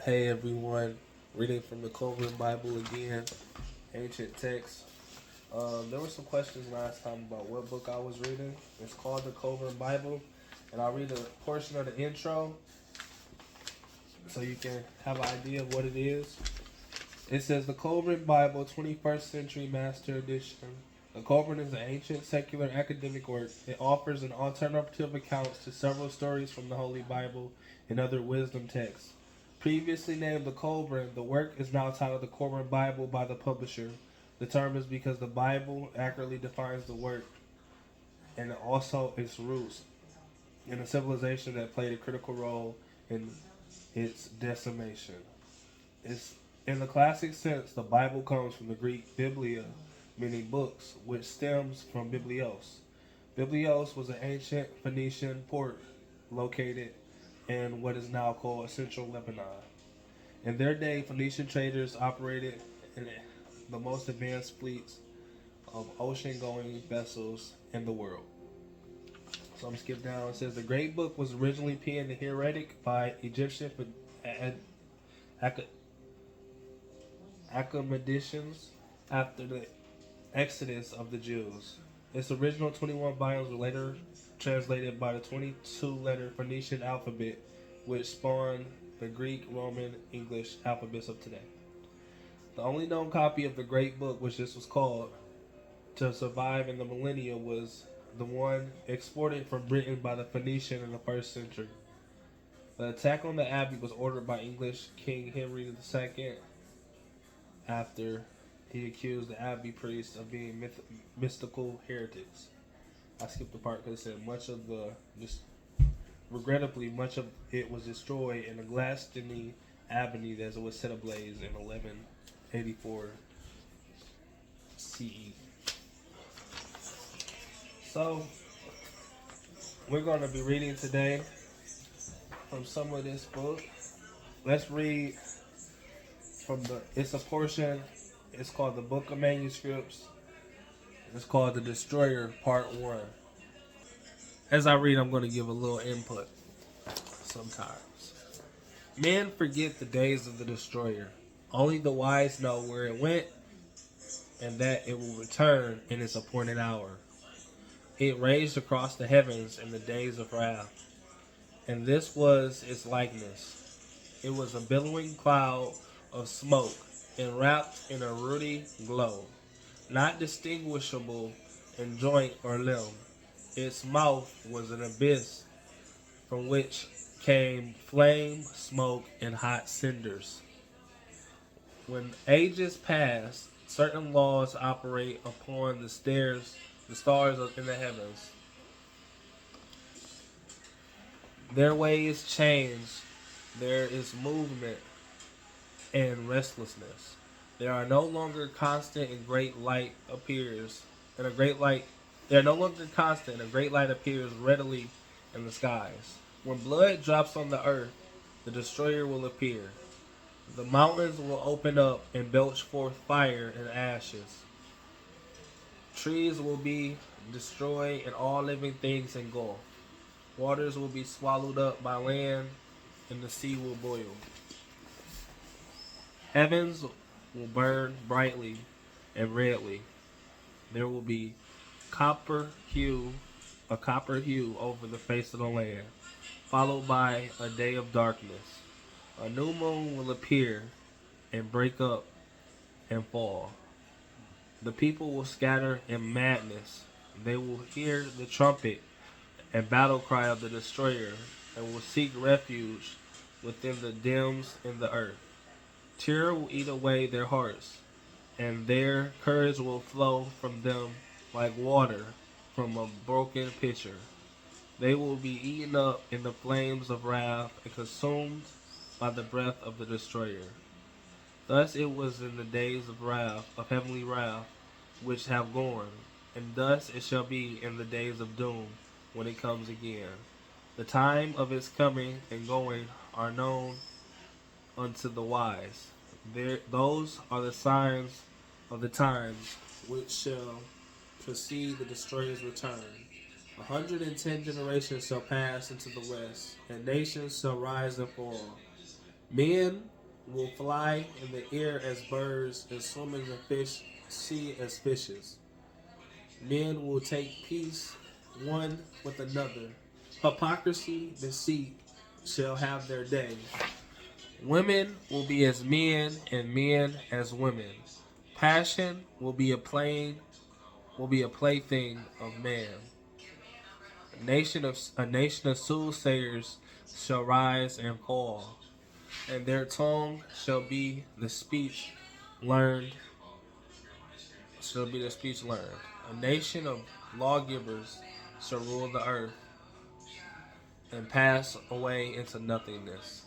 Hey everyone, reading from the Coven Bible again, ancient text. There were some questions last time about what book I was reading. It's called the Coven Bible, and I'll read a portion of the intro so you can have an idea of what it is. It says the Coven Bible, 21st Century Master Edition. The Coven is an ancient secular academic work. It offers an alternative accounts to several stories from the Holy Bible and other wisdom texts. Previously named the Coven, the work is now titled the Coven Bible by the publisher. The term is because the Bible accurately defines the work and also its roots in a civilization that played a critical role in its decimation. It's, in the classic sense, the Bible comes from the Greek biblia, meaning books, which stems from biblios. Biblios was an ancient Phoenician port located in what is now called central Lebanon. In their day, Phoenician traders operated in the most advanced fleets of ocean-going vessels in the world. So I'm gonna skip down. It says the Great Book was originally penned in Hieratic by Egyptian academicians after the exodus of the Jews. Its original 21 volumes were later translated by the 22-letter Phoenician alphabet, which spawned the Greek, Roman, English alphabets of today. The only known copy of the Great Book, which this was called, to survive in the millennia was the one exported from Britain by the Phoenician in the first century. The attack on the abbey was ordered by English King Henry II after he accused the abbey priests of being mystical heretics. I skipped the part because it said regrettably, much of it was destroyed in the Glastonbury Abbey as it was set ablaze in 1184 CE. So, we're going to be reading today from some of this book. Let's read it's a portion, it's called the Book of Manuscripts. It's called The Destroyer, Part 1. As I read, I'm going to give a little input sometimes. Men forget the days of the Destroyer. Only the wise know where it went and that it will return in its appointed hour. It raged across the heavens in the days of wrath, and this was its likeness. It was a billowing cloud of smoke, enwrapped in a ruddy glow, not distinguishable in joint or limb. Its mouth was an abyss from which came flame, smoke, and hot cinders. When ages pass, certain laws operate upon the stars in the heavens. Their ways change. There is movement and restlessness. They are no longer constant and great light appears. And a great light They are no longer constant and a great light appears readily in the skies. When blood drops on the earth, the destroyer will appear. The mountains will open up and belch forth fire and ashes. Trees will be destroyed and all living things engulfed. Waters will be swallowed up by land and the sea will boil. Heavens will burn brightly and redly. There will be a copper hue over the face of the land, followed by a day of darkness. A new moon will appear and break up and fall. The people will scatter in madness. They will hear the trumpet and battle cry of the destroyer and will seek refuge within the dens in the earth. Terror will eat away their hearts, and their courage will flow from them like water from a broken pitcher. They will be eaten up in the flames of wrath and consumed by the breath of the destroyer. Thus it was in the days of wrath, of heavenly wrath, which have gone, and thus it shall be in the days of doom, when it comes again. The time of its coming and going are known unto the wise. Those are the signs of the times which shall precede the destroyer's return. 110 generations shall pass into the west, and nations shall rise and fall. Men will fly in the air as birds, and swim in the fish sea as fishes. Men will take peace one with another. Hypocrisy, deceit shall have their day. Women will be as men, and men as women. Passion will be a plaything of man. A nation of soothsayers shall rise and fall, and their tongue learned shall be the speech learned. A nation of lawgivers shall rule the earth and pass away into nothingness.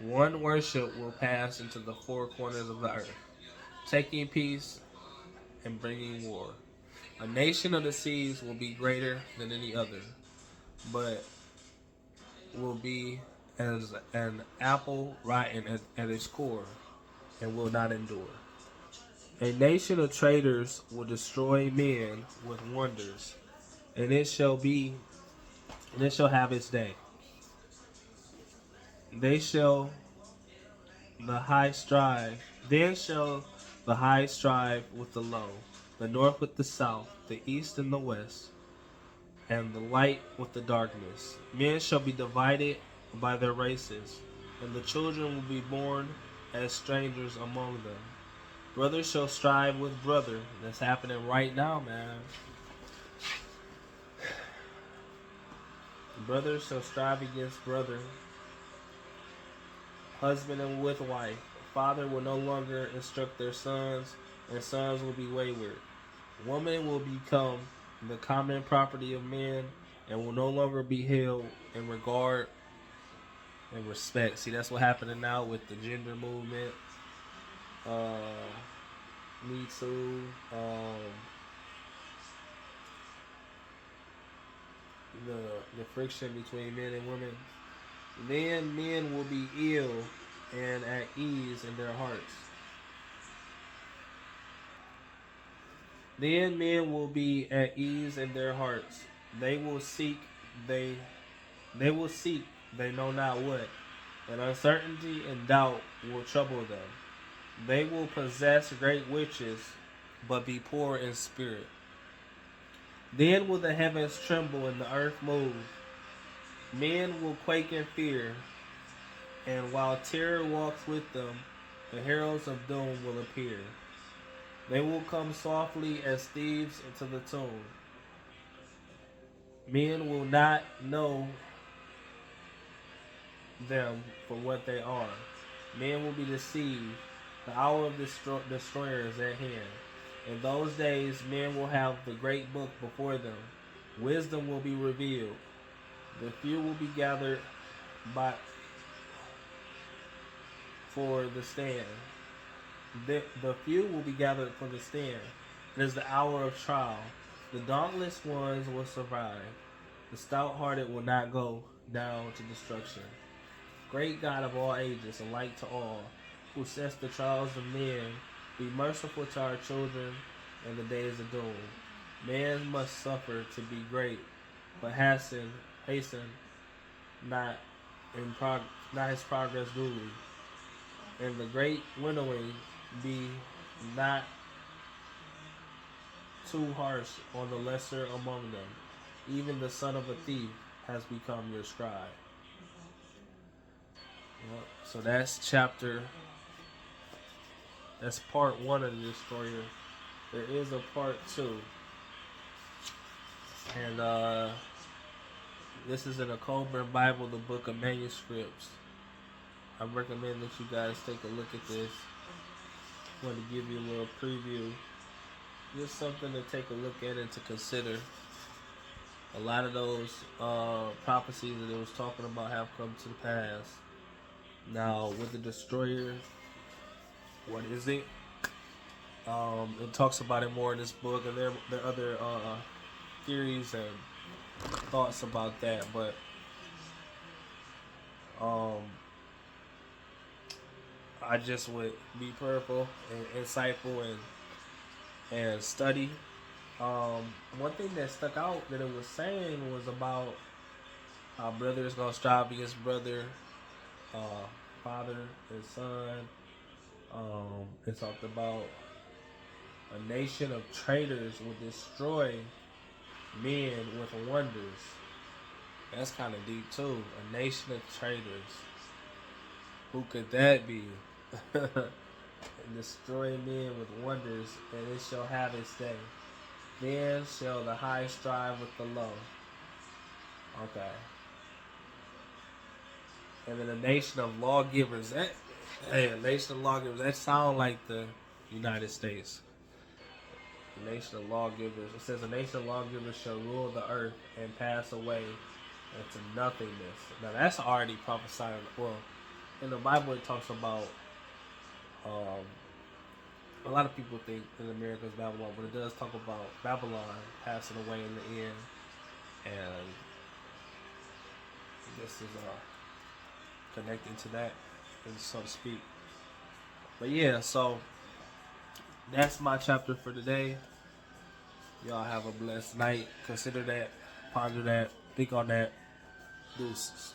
One worship will pass into the four corners of the earth, taking peace and bringing war. A nation of the seas will be greater than any other, but will be as an apple rotten at its core and will not endure. A nation of traitors will destroy men with wonders, and it shall have its day. They shall the high strive, then shall the high strive with the low, the north with the south, the east and the west, and the light with the darkness. Men shall be divided by their races, and the children will be born as strangers among them. Brother shall strive with brother. That's happening right now, man. Brother shall strive against brother, husband and with wife. Father will no longer instruct their sons, and sons will be wayward. Woman will become the common property of men, and will no longer be held in regard and respect. See, that's what happening now with the gender movement. Me Too. The the friction between men and women. Then men will be ill and at ease in their hearts. Then men will be at ease in their hearts. They will seek they they will seek they know not what, and uncertainty and doubt will trouble them. They will possess great riches, but be poor in spirit. Then will the heavens tremble and the earth move. Men will quake in fear, and while terror walks with them, the heralds of doom will appear. They will come softly as thieves into the tomb. Men will not know them for what they are. Men will be deceived. The hour of destroyer is at hand. In those days, men will have the great book before them. Wisdom will be revealed. The few will be gathered by for the stand. The few will be gathered for the stand. It is the hour of trial. The dauntless ones will survive. The stout-hearted will not go down to destruction. Great God of all ages, a light to all, who sets the trials of men, be merciful to our children in the days of doom. Man must suffer to be great, but hasten not not his progress duly. And the great winnowing be not too harsh on the lesser among them. Even the son of a thief has become your scribe. Yep. So that's part one of this story. There is a part two. And this is in the Coburn Bible, the book of manuscripts. I recommend that you guys take a look at this. I want to give you a little preview. Just something to take a look at and to consider. A lot of those prophecies that it was talking about have come to pass. Now, with the destroyer, what is it? It talks about it more in this book, and there are other theories and thoughts about that. But I just would be prayerful and insightful and study. One thing that stuck out that it was saying was about how brother is gonna strive against brother. Father and Son. It talked about a nation of traitors will destroy men with wonders. That's kind of deep too. A nation of traitors. Who could that be? And destroy men with wonders, and it shall have its day. Then shall the high strive with the low. Okay. And then a nation of lawgivers. A nation of lawgivers. That sound like the United States. A nation of lawgivers. It says a nation of lawgivers shall rule the earth and pass away into nothingness. Now that's already prophesied. Well, in the Bible it talks about. A lot of people think that America is Babylon, but it does talk about Babylon passing away in the end, and this is connecting to that, so to speak. But yeah, so that's my chapter for today. Y'all have a blessed night. Consider that, ponder that, think on that. Deuces.